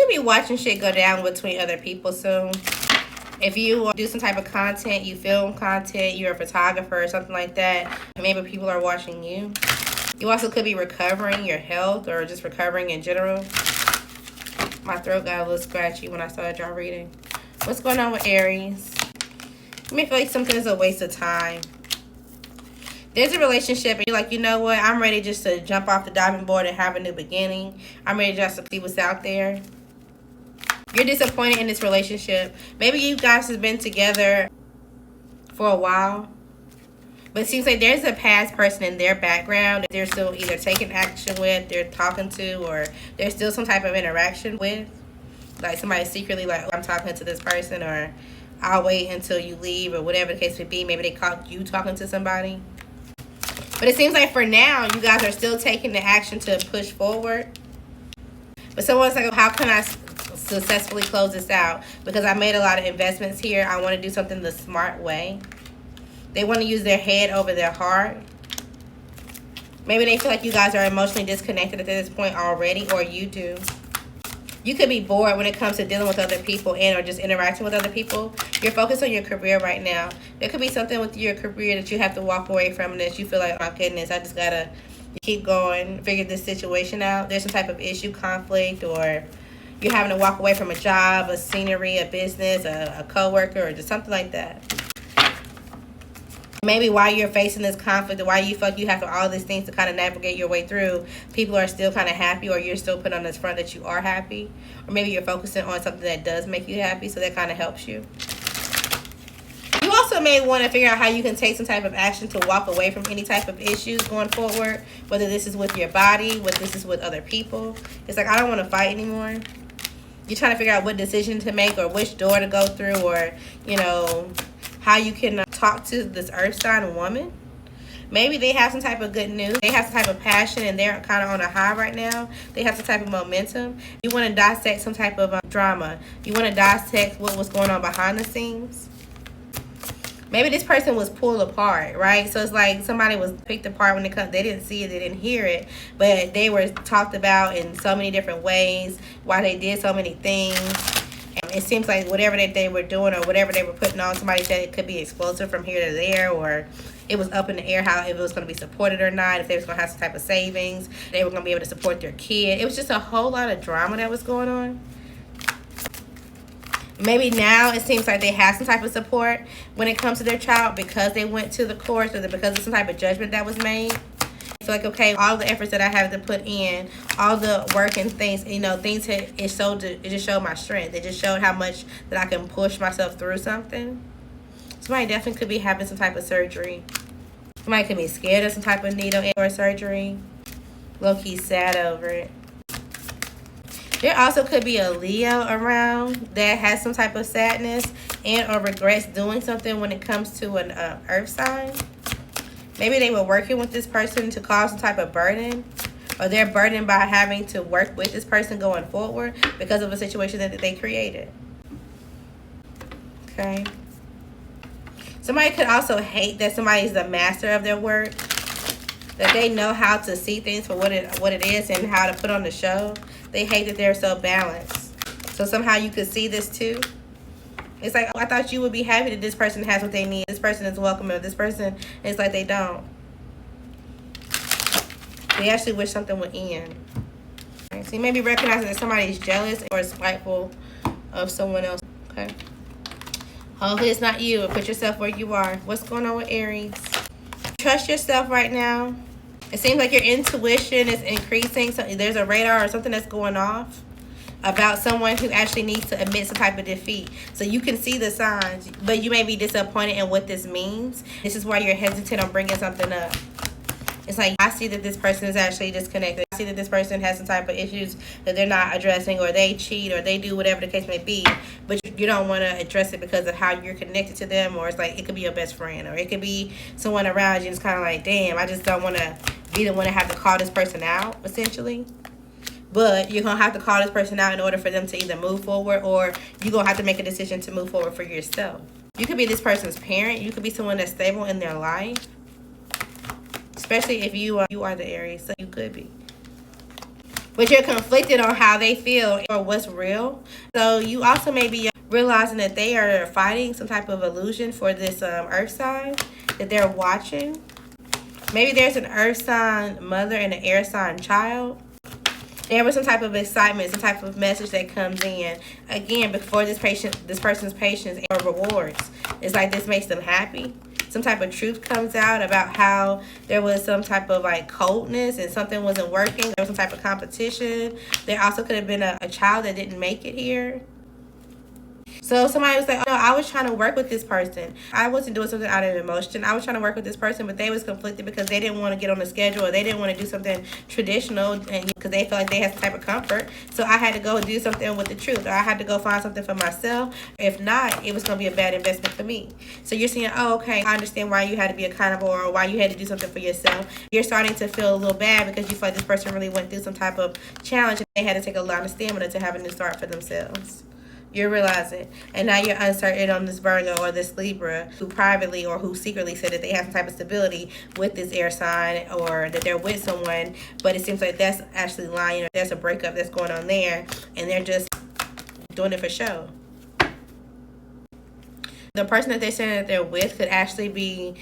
could be watching shit go down between other people soon. If you do some type of content, you film content, you're a photographer or something like that, maybe people are watching you. You also could be recovering your health or just recovering in general. My throat got a little scratchy when I started y'all reading. What's going on with Aries? You may feel like something is a waste of time. There's a relationship and you're like, you know what? I'm ready just to jump off the diving board and have a new beginning. I'm ready just to see what's out there. You're disappointed in this relationship. Maybe you guys have been together for a while. But it seems like there's a past person in their background that they're still either taking action with, they're talking to, or there's still some type of interaction with. Like somebody secretly like, oh, I'm talking to this person, or I'll wait until you leave, or whatever the case may be. Maybe they caught you talking to somebody. But it seems like for now, you guys are still taking the action to push forward. But someone's like, how can I successfully close this out? Because I made a lot of investments here. I want to do something the smart way. They want to use their head over their heart. Maybe they feel like you guys are emotionally disconnected at this point already, or you do. You could be bored when it comes to dealing with other people and or just interacting with other people. You're focused on your career right now. There could be something with your career that you have to walk away from that you feel like, oh my goodness, I just gotta keep going, figure this situation out. There's some type of issue, conflict, or you're having to walk away from a job, a scenery, a business, a coworker, or just something like that. Maybe while you're facing this conflict, or while you feel like you have all these things to kind of navigate your way through, people are still kind of happy, or you're still put on this front that you are happy. Or maybe you're focusing on something that does make you happy, so that kind of helps you. You also may want to figure out how you can take some type of action to walk away from any type of issues going forward, whether this is with your body, whether this is with other people. It's like, I don't want to fight anymore. You're trying to figure out what decision to make, or which door to go through, or, you know, how you can talk to this earth sign woman. Maybe they have some type of good news. They have some type of passion and they're kind of on a high right now. They have some type of momentum. You want to dissect some type of drama. You want to dissect what was going on behind the scenes. Maybe this person was pulled apart, right? So it's like somebody was picked apart when they didn't see it, they didn't hear it, but they were talked about in so many different ways, why they did so many things. It seems like whatever that they were doing or whatever they were putting on, somebody said it could be explosive from here to there, or it was up in the air how if it was going to be supported or not, if they was going to have some type of savings, they were going to be able to support their kid. It was just a whole lot of drama that was going on. Maybe now it seems like they have some type of support when it comes to their child because they went to the courts, or because of some type of judgment that was made. Feel like, okay, all the efforts that I have to put in, all the work and things, you know, it just showed my strength. It just showed how much that I can push myself through something. Somebody definitely could be having some type of surgery. Somebody could be scared of some type of needle or surgery. Low-key sad over it. There also could be a Leo around that has some type of sadness and or regrets doing something when it comes to an earth sign. Maybe they were working with this person to cause some type of burden, or they're burdened by having to work with this person going forward because of a situation that they created. Okay. Somebody could also hate that somebody's the master of their work, that they know how to see things for what it is and how to put on the show. They hate that they're so balanced. So somehow you could see this too. It's like, oh, I thought you would be happy that this person has what they need. This person is welcome, or this person, it's like they don't. They actually wish something would end. Okay, so you may be recognizing that somebody's jealous or spiteful of someone else. Okay. Hopefully it's not you. Put yourself where you are. What's going on with Aries? Trust yourself right now. It seems like your intuition is increasing. So there's a radar or something that's going off about someone who actually needs to admit some type of defeat. So you can see the signs, but you may be disappointed in what this means. This is why you're hesitant on bringing something up. It's like, I see that this person is actually disconnected. I see that this person has some type of issues that they're not addressing, or they cheat, or they do whatever the case may be, but you don't want to address it because of how you're connected to them. Or it's like, it could be your best friend, or it could be someone around you. It's kind of like, damn, I just don't want to be the one to have to call this person out, essentially. But you're going to have to call this person out in order for them to either move forward, or you're going to have to make a decision to move forward for yourself. You could be this person's parent. You could be someone that's stable in their life. Especially if you are the Aries, so you could be. but you're conflicted on how they feel or what's real. So you also may be realizing that they are fighting some type of illusion for this earth sign that they're watching. Maybe there's an earth sign mother and an air sign child. There was some type of excitement, some type of message that comes in. Again, before this person's patience or rewards. It's like this makes them happy. Some type of truth comes out about how there was some type of like coldness and something wasn't working. There was some type of competition. There also could have been a child that didn't make it here. So somebody was like, oh, no, I was trying to work with this person. I wasn't doing something out of emotion. I was trying to work with this person, but they was conflicted because they didn't want to get on the schedule, or they didn't want to do something traditional, and because they felt like they had some type of comfort. So I had to go do something with the truth, or I had to go find something for myself. If not, it was going to be a bad investment for me. So you're saying, oh, okay, I understand why you had to be accountable, or why you had to do something for yourself. You're starting to feel a little bad because you feel like this person really went through some type of challenge, and they had to take a lot of stamina to have a new start for themselves. You're realizing, and now you're uncertain on this Virgo or this Libra who privately or who secretly said that they have some type of stability with this air sign, or that they're with someone, but it seems like that's actually lying, or there's a breakup that's going on there, and they're just doing it for show. The person that they're saying that they're with could actually be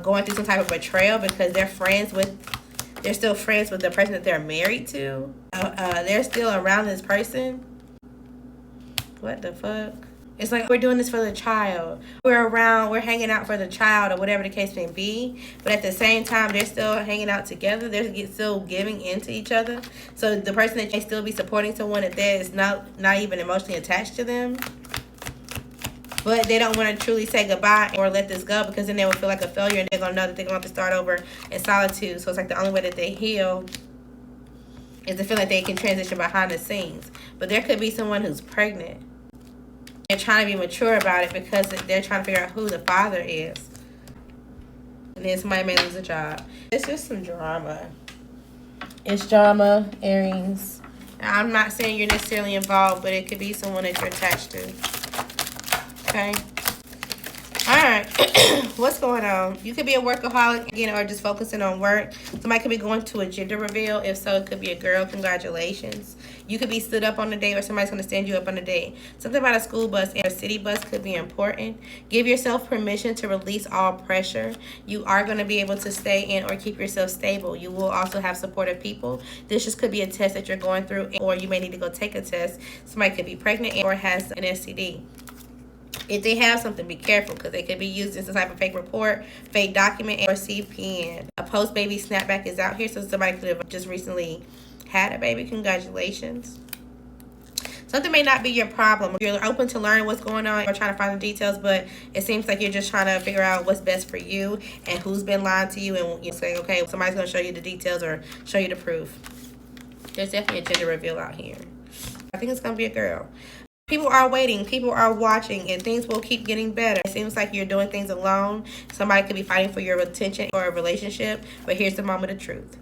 going through some type of betrayal because they're still friends with the person that they're married to. They're still around this person. What the fuck? It's like we're doing this for the child. We're around, we're hanging out for the child, or whatever the case may be. But at the same time, they're still hanging out together. They're still giving into each other. So the person that may still be supporting someone that there is not even emotionally attached to them. But they don't want to truly say goodbye or let this go, because then they will feel like a failure, and they're going to know that they're going to have to start over in solitude. So it's like the only way that they heal is to feel like they can transition behind the scenes. But there could be someone who's pregnant. They're trying to be mature about it because they're trying to figure out who the father is. And then somebody may lose a job. It's just some drama. It's drama, Aries. Now, I'm not saying you're necessarily involved, but it could be someone that you're attached to. Okay? Alright. What's going on? You could be a workaholic again, or just focusing on work. Somebody could be going to a gender reveal. If so, it could be a girl. Congratulations. You could be stood up on a date, or somebody's going to stand you up on a date. Something about a school bus and a city bus could be important. Give yourself permission to release all pressure. You are going to be able to stay in or keep yourself stable. You will also have supportive people. This just could be a test that you're going through, or you may need to go take a test. Somebody could be pregnant or has an STD. If they have something, be careful, because they could be used as a type of fake report, fake document, or CPN. A post-baby snapback is out here, so somebody could have just recently had a baby. Congratulations. Something may not be your problem. You're open to learn what's going on or trying to find the details, but it seems like you're just trying to figure out what's best for you and who's been lying to you, and you say, okay, somebody's going to show you the details or show you the proof. There's definitely a gender reveal out here. I think it's going to be a girl. People are waiting, people are watching, and things will keep getting better. It seems like you're doing things alone. Somebody could be fighting for your attention or a relationship, but here's the moment of truth.